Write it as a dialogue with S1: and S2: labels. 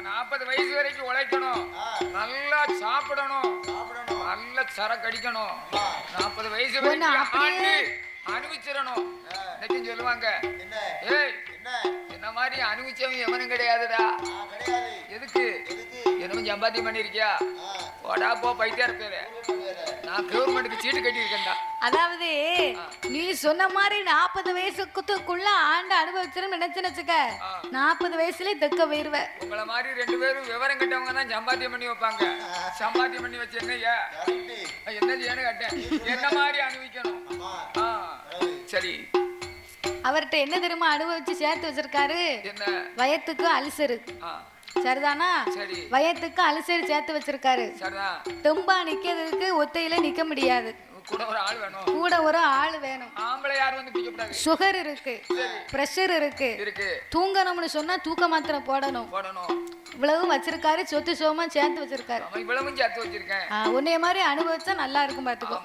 S1: 40 வயசு வரைக்கும் உழைக்கணும், நல்லா சாப்பிடணும், நல்ல சரக்கு அடிக்கணும். 40 வயசு வரைக்கும் ஆண்டு அனுபவிச்சிடணும். இன்னைக்கும் சொல்லுவாங்க, ஏய் என்ன மாதிரி அனுபவிச்சவன் எவனும் கிடையாதுடா. எதுக்கு என்னவும் சம்பாத்தியம் பண்ணிருக்கியா? போடா போ பைத்தியார் பேரு. நான் கவர்மெண்ட்டுக்கு சீட்டு கட்டி இருக்கேன்டா.
S2: அதாவது நீ சொன்ன மாதிரி 40 வயசுக்குள்ள ஆண்டு அனுபவிச்சிரும் நினைச்சுக்க 40 வயசுல தெக்க போயிருவ.
S1: உங்களை மாதிரி 2 பேரும் விவரம் கட்டவங்க தான் சம்பாத்தியம் பண்ணி வைப்பாங்க. சம்பாத்தியம் பண்ணி வச்சு என்னையா என்ன செய்யணும் கேட்டேன். என்ன மாதிரி அனுபவிக்கணும். சரி,
S2: அவர்கிட்ட என்ன தெரியுமா அனுபவிச்சு சேர்த்து வச்சிருக்காரு?
S1: என்ன?
S2: வயத்துக்கு அல்சரு. சரிதானா?
S1: சரி.
S2: வயத்துக்கு அல்சர் சேர்த்து வச்சிருக்காரு.
S1: சரிதான்.
S2: தெம்பா நிக்கிறதுக்கு ஒத்தையில நிக்க முடியாது.
S1: கூட ஒரு ஆள் வேணும்.
S2: கூட ஒரு ஆள் வேணும்.
S1: ஆம்பளை யார் வந்து பிக்க கூடாது.
S2: சுகர் இருக்கு, பிரஷர் இருக்கு. தூங்கணும்னு சொன்னா தூக்க மாத்திரை போடணும். இவ்வளவும் வச்சிருக்காரு. சொத்து சோமா சேர்த்து வச்சிருக்காரு.
S1: இவ்வளவும் சேர்த்து வச்சிருக்கேன்.
S2: உன்னைய மாதிரி அனுபவிச்சா நல்லா இருக்கும் பாத்துக்கோ.